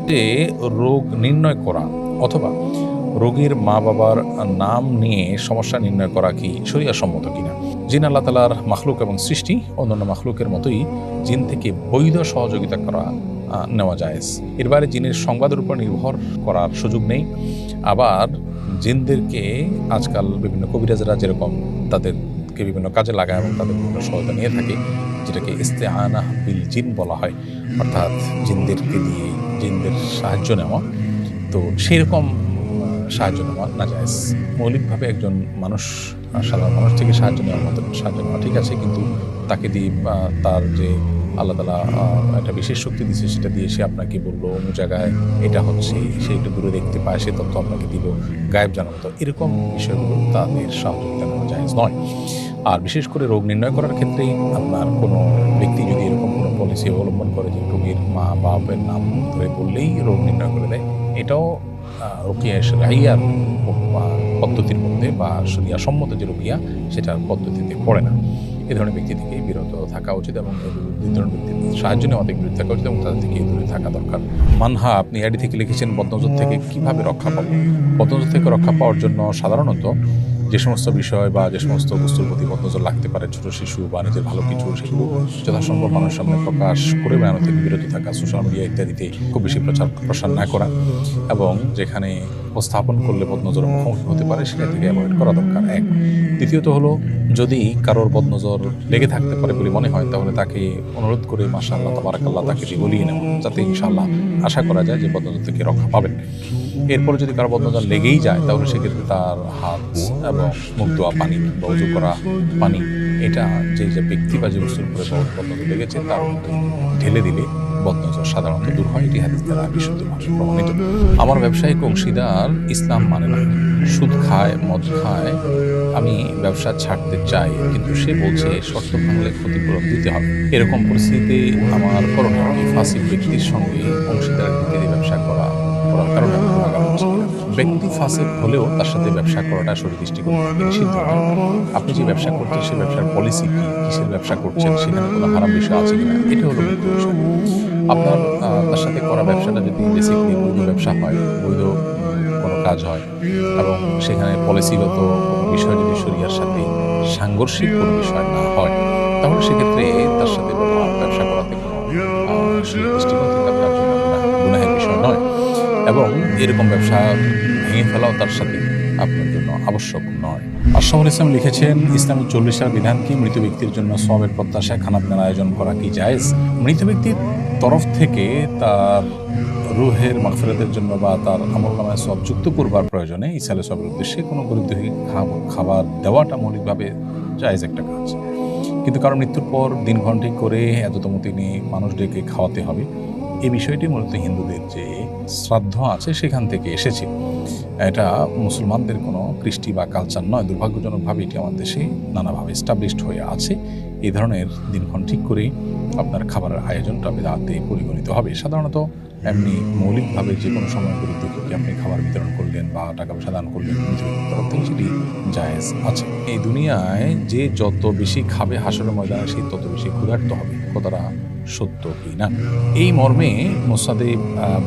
যে রোগ নির্ণয় করা অথবা রোগীর মা-বাবার নাম নিয়ে সমস্যা নির্ণয় করা কি শরিয়াসম্মত কিনা? জিন আল্লাহ তাআলার মাখলুক এবং সৃষ্টি অন্যান্য মাখলুকের মতোই জিন থেকে বৈধ সহযোগিতা করা নেওয়া জায়েজ। এর বাইরে জিনের সংবাদের উপর নির্ভর করার সুযোগ নেই। আবার জিনদেরকে আজকাল বিভিন্ন কবিরাজরা যেরকম তাদেরকে বিভিন্ন কাজে লাগায় এবং তাদের বিভিন্ন সহায়তা নিয়ে থাকে, যেটাকে ইস্তেআনাহ বিল জিন বলা হয়, অর্থাৎ জিনদেরকে দিয়ে জিনদের সাহায্য নেওয়া। তো সেরকম সাহায্য নেওয়া নাজায়েজ। মৌলিকভাবে একজন মানুষ, সাধারণ মানুষ থেকে সাহায্য নেওয়ার মতো সাহায্য নেওয়া ঠিক আছে, কিন্তু তাকে দিয়ে তার যে আল্লাহ তাআলা একটা বিশেষ শক্তি দিচ্ছে সেটা দিয়ে সে আপনাকে বললো অমুক জায়গায় এটা হচ্ছে, সে একটু দূরে দেখতে পায়, সে তথ্য আপনাকে দিল, গায়েব জানার মতো এরকম বিষয়গুলো তাদের সহযোগিতা নেওয়া জায়েজ নয়। আর বিশেষ করে রোগ নির্ণয় করার ক্ষেত্রে আপনার কোনো ব্যক্তি যদি এরকম কোনো পলিসি অবলম্বন করে যে রোগীর মা বাপের নাম ধরে বললেই রোগ নির্ণয় করে দেয়, এটাও রুকিয়া শরঈয়ার পদ্ধতির মধ্যে বা শরিয়া সম্মত যে রুকিয়া সেটার পদ্ধতিতে পড়ে না। এ ধরনের ব্যক্তি থেকে বিরত থাকা উচিত এবং এই ধরনের ব্যক্তির সাহায্য নেওয়া থেকে বিরত থাকা উচিত এবং তাদের থেকে দূরে থাকা দরকার। মানহা, আপনি আইডি থেকে লিখেছেন বদনজর থেকে কিভাবে রক্ষা পাবো? বদনজর থেকে রক্ষা পাওয়ার জন্য সাধারণত যে সমস্ত বিষয় বা যে সমস্ত বস্তুর প্রতি বদনজর লাগতে পারে, ছোট শিশু বা নিজের ভালো কিছু, সেগুলো যথাসম্ভব মানুষের সামনে প্রকাশ করে বেড়ানো থেকে বিরত থাকা, সোশ্যাল মিডিয়া ইত্যাদিতে খুব বেশি প্রসার না করা এবং যেখানে উপস্থাপন করলে বদনজর মুখোমুখি হতে পারে সেটা থেকে অ্যাভয়েড করা দরকার। এক। দ্বিতীয়ত হলো, যদি কারোর বদনজর লেগে থাকতে পারে বলে মনে হয় তাহলে তাকে অনুরোধ করে মাশাআল্লাহ তাবারাকাল্লাহ তাকে বলিয়ে নেওয়া, যাতে ইনশাআল্লাহ আশা করা যায় যে বদনজর থেকে রক্ষা পাবেন। এরপরে যদি কারো বদনজর লেগেই যায় তাহলে সেক্ষেত্রে তার হাত এবং মুখ ধোয়া পানি বা উজু করা পানি, এটা যে ব্যক্তি বা যে বস্তুর উপরে বদনজর লেগেছে তার মধ্যে ঢেলে দিলে বদনজর সাধারণত দূর হয়। এটি হাদিস দ্বারা বিশুদ্ধভাবে প্রমাণিত। আমার ব্যবসায়িক অংশীদার ইসলাম মানে না, সুদ খায়, মদ খায়, আমি ব্যবসা ছাড়তে চাই, কিন্তু সে বলছে শর্ত ভাঙলে ক্ষতিপূরণ দিতে হবে। এরকম পরিস্থিতিতে আমার করণীয় কি? ফাসিক ব্যক্তির সঙ্গে অংশীদার ব্যবসা করার কারণে ব্যক্তি ফাসিক হলেও তার সাথে ব্যবসা করাটা শরীয়ত দৃষ্টিকোণ থেকে নিষিদ্ধ নয়। আপনি যে ব্যবসা করছেন সেই ব্যবসার পলিসি কি, কিসের ব্যবসা করছেন, সেখানে কোনো হারাম বিষয় আছে কিনা, এটা হলো মুখ্য বিষয়। আপনার তার সাথে করা ব্যবসাটা যদি বেসিকলি বৈধ ব্যবসা হয়, বৈধ কোনো কাজ হয় এবং সেখানে পলিসিগত বিষয় যদি শরিয়ার সাথে সাংঘর্ষিক কোনো বিষয় না হয়, তাহলে সেক্ষেত্রে তার সাথে ব্যবসা করাতে কোনো শরীয়ত দৃষ্টিকোণ থেকে আপনার জন্য গুনাহের বিষয় নয় এবং এরকম ব্যবসা ভেঙে ফেলাও তার সাথে আপনার জন্য আবশ্যক নয়। আশরাফুল ইসলাম লিখেছেন, ইসলামের 40 বিধান কি? মৃত ব্যক্তির জন্য সওয়াবের প্রত্যাশায় খানাপিনার আয়োজন করা কি জায়েজ? মৃত ব্যক্তির তরফ থেকে তার রুহের মাগফিরাতের জন্য বা তার আমলনামায় সওয়াব যুক্ত করবার প্রয়োজনে ইসালে সওয়াবের উদ্দেশ্যে কোনো গরিবকে খাবার দেওয়াটা মৌলিকভাবে জায়েজ একটা কাজ। কিন্তু কারণ মৃত্যুর পর দিনক্ষণ ঠিক করে এততম তিনি মানুষ ডেকে খাওয়াতে হবে, এই বিষয়টি মূলত হিন্দুদের যে শ্রাদ্ধ আছে সেখান থেকে এসেছে। এটা মুসলমানদের কোনো কৃষ্টি বা কালচার নয়। দুর্ভাগ্যজনকভাবে এটি আমার দেশে নানাভাবে এস্টাবলিশড হয়ে আছে। এই ধরনের দিনক্ষণ ঠিক করে আপনার খাবারের আয়োজনটা বিদআতে পরিগণিত হবে। সাধারণত এমনি মৌলিকভাবে যে কোনো সময় গরিবকে আপনি খাবার বিতরণ করলেন বা টাকা পয়সা দান করলেন, তরফ থেকে সেটি জায়েজ আছে। এই দুনিয়ায় যে যত বেশি খাবে হাসরের ময়দানে সে তত বেশি ক্ষুধার্ত হবে। কথাটা সত্য কি না? এই মর্মে মুসনাদে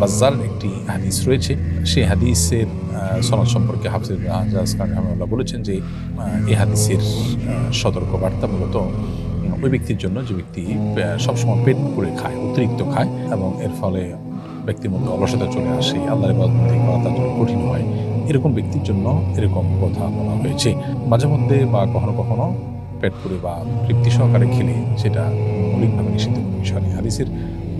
বাজ্জার একটি হাদিস রয়েছে। সেই হাদিসের সনদ সম্পর্কে হাফিজ হাজাজ খান রাহিমাহুল্লাহ বলেছেন যে এই হাদিসের সতর্কবার্তা মূলত ওই ব্যক্তির জন্য যে ব্যক্তি সবসময় পেট পুরে খায়, অতিরিক্ত খায় এবং এর ফলে ব্যক্তির মধ্যে অলসতা চলে আসে, আল্লাহর ইবাদত করা তার জন্য কঠিন হয়, এরকম ব্যক্তির জন্য এরকম কথা বলা হয়েছে। মাঝে মধ্যে বা কখনো কখনো পেট পুরে বা তৃপ্তি সহকারে খেলে সেটা মৌলিকভাবে নিষিদ্ধ কোনো বিষয় নেই। হাদিসের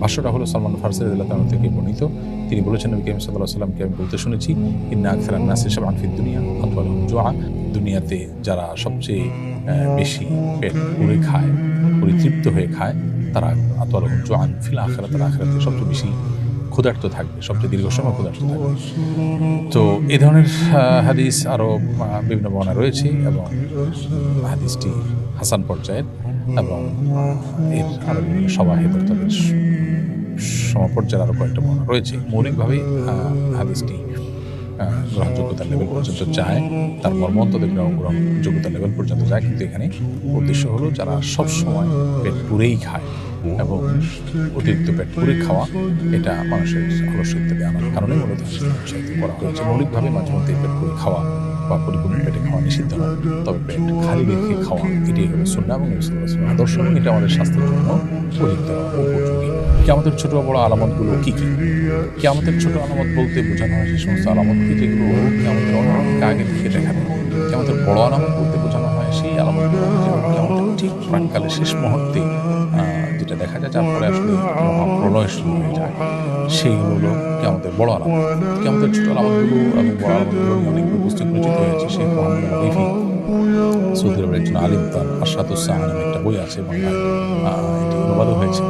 ভাষ্যটা হলো সালমান ফারসি রাদিয়াল্লাহু তাআলা থেকে বর্ণিত। তিনি বলেছেন, নবী করিম সাল্লাল্লাহু আলাইহি ওয়াসাল্লামকে আমি বলতে শুনেছি, ইন্না আকসারান নাসি শাবআন ফিদ দুনিয়া আতওয়ালুহুম জুআ। দুনিয়াতে যারা সবচেয়ে বেশি পেট পুরে খায়, পরিতৃপ্ত হয়ে খায়, তারা আতওয়ালুহুম জুআন ফিল আখিরাত, আখিরাতে সবচেয়ে বেশি ক্ষুধার্ত থাকবে, সবচেয়ে দীর্ঘ সময় ক্ষুধার্ত থাকবে। তো এই ধরনের হাদিস আরও বিভিন্ন বর্ণনা রয়েছে এবং হাদিসটি হাসান পর্যায়ের এবং এর আরও বিভিন্ন সবাহে তাদের সমপর্যায়ের আরও কয়েকটা বর্ণনা রয়েছে। মৌলিকভাবে হাদিসটি গ্রহণযোগ্যতার লেভেল পর্যন্ত যায়, তার মর্মন্তদের গ্রহণযোগ্যতার লেভেল পর্যন্ত যায়। কিন্তু এখানে উদ্দেশ্য হলো যারা সবসময় পেট পুরেই খায় এবং অতিরিক্ত পেট পুরে খাওয়া, এটা মানুষের অলস ইত্যাদি আনার কারণে মূলত উৎসাহিত করা হয়েছে। মৌলিকভাবে মাঝে মধ্যে পেট পুরে খাওয়া বা পরিপূর্ণ পেটে খাওয়া নিষিদ্ধ নয়, তবে পেট খালি রেখে খাওয়া এটাই হলো সুন্নাহ এবং নবী সাল্লাল্লাহু আলাইহি ওয়াসাল্লামের আদর্শ, এবং এটা আমাদের স্বাস্থ্যের জন্য উপযুক্ত উপযোগী। কিয়ামতের ছোট বড় আলামতগুলো কি কি? কিয়ামতের ছোট আলামত বলতে বোঝানো হয় সেই সমস্ত আলামতকে যেগুলো কিয়ামতের অনেক আগে থেকে দেখা দেয়। কিয়ামতের বড় আলামত বলতে বোঝানো হয় সেই আলামতগুলো যেগুলো কিয়ামতের ঠিক প্রাককালে শেষ মুহূর্তে যেটা দেখা যায়, যার ফলে আসলে মহাপ্রলয় শুরু হয়ে যায়, সেইগুলো হলো কিয়ামতের বড় আলামত। কিয়ামতের ছোট আলামতগুলো এবং বড় আলামতগুলো নিয়ে অনেক পুস্তক রচিত হয়েছে। শেখ মোহাম্মদ আলিফি সৌদি আরবের একজন আলিম, তার আশরাতুস সাআ নামে একটা বই আছে, বাংলায় এটি অনুবাদও হয়েছে।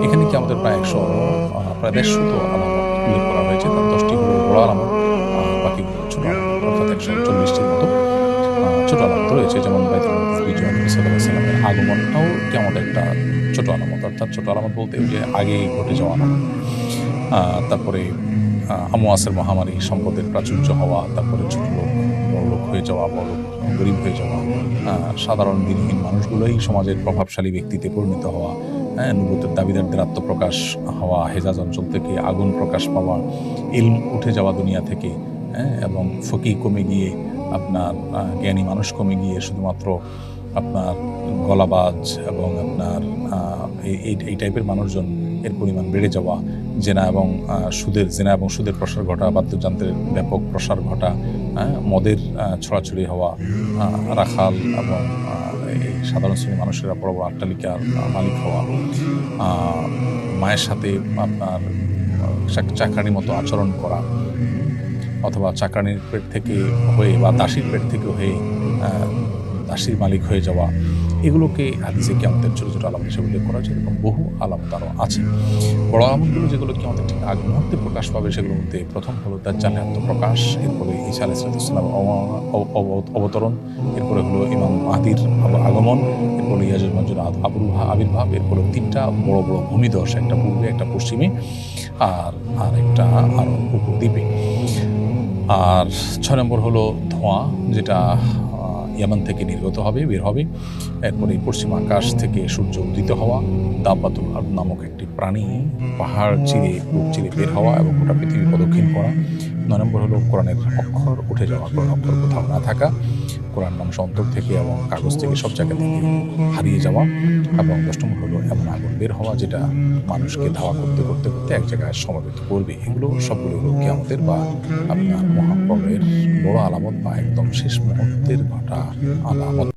এখানে কিয়ামতের প্রায় 150 আলামত উল্লেখ করা হয়েছে। তার 10টি হলো বড় আলামত, বাকিগুলো ছোট আলামত, অর্থাৎ 140টির মতো ছোট আলামত রয়েছে। যেমন বাইতুল মাকদিস বিজয়, নবী সাল্লাল্লাহু আলাইহি ওয়াসাল্লামের আগমনটাও কিয়ামতের একটা ছোট আলামত, অর্থাৎ ছোট আলামত বলতে ওই যে আগে ঘটে যাওয়া আলামত। তারপরে আমওয়াসের মহামারী, সম্পদের প্রাচুর্য হওয়া, তারপরে ছোট লোক বড় লোক হয়ে যাওয়া, বড় লোক গরিব হয়ে যাওয়া, সাধারণ দিনহীন মানুষগুলোই সমাজের প্রভাবশালী ব্যক্তিতে পরিণত হওয়া, নবুয়তের দাবিদারদের আত্মপ্রকাশ হওয়া, হেজাজ অঞ্চল থেকে আগুন প্রকাশ পাওয়া, ইলম উঠে যাওয়া দুনিয়া থেকে, এবং ফকিহ কমে গিয়ে আপনার জ্ঞানী মানুষ কমে গিয়ে শুধুমাত্র আপনার গলাবাজ এবং আপনার এই টাইপের মানুষজন এর পরিমাণ বেড়ে যাওয়া, জেনা এবং সুদের প্রসার ঘটা, বাদ্যযন্ত্রের ব্যাপক প্রসার ঘটা, মদের ছড়াছড়ি হওয়া, রাখাল এবং এই সাধারণ শ্রেণীর মানুষেরা বড় বড় অট্টালিকার মালিক হওয়া, মায়ের সাথে আপনার চাকরানির মতো আচরণ করা, অথবা চাকরানির পেট থেকে হয়ে বা দাসীর পেট থেকে হয়ে দাসীর মালিক হয়ে যাওয়া, এগুলোকে হাদিসে কিয়ামতের ছোটো ছোটো আলামত হিসেবে উল্লেখ করা হয়েছে। এরকম বহু আলামত আরও আছে। বড় আলামতগুলো যেগুলো কিয়ামতের ঠিক আগ মুহূর্তে প্রকাশ পাবে, সেগুলোর মধ্যে প্রথম হলো দাজ্জালের আত্মপ্রকাশ, এরপরে ঈসা আলাইহিস সালামের অবতরণ, এরপরে হলো ইমাম মাহদির আগমন, এরপরে ইয়াজুজ মাজুজের আবির্ভাব, এরপরে 3টা বড় বড় ভূমিধস, একটা পূর্বে, একটা পশ্চিমে, আর একটা আরও উপদ্বীপে। আর 6 নম্বর হলো ধোঁয়া, যেটা ইয়ামান থেকে নির্গত হবে, বের হবে। এরপরে পশ্চিম আকাশ থেকে সূর্য উদিত হওয়া, দাব্বাতুল আরদ নামক একটি প্রাণী পাহাড় চিরে বুক চিরে বের হওয়া এবং গোটা পৃথিবী প্রদক্ষিণ করা। 9 নম্বর হলো কোরআনের অক্ষর উঠে যাওয়া, কোরআন অক্ষর কোথাও না থাকা, কোরআন মানুষ অন্তর থেকে এবং কাগজ থেকে সব জায়গা থেকে হারিয়ে যাওয়া। এবং 10 নম্বর হলো এমন আগুন বের হওয়া যেটা মানুষকে ধাওয়া করতে করতে করতে এক জায়গায় সমবেত করবে। এগুলো সবগুলো হলো কিয়ামতের বা আপনার মহাপ্রলয়ের বড় আলামত বা একদম শেষ মুহূর্তের ঘটা আলামত।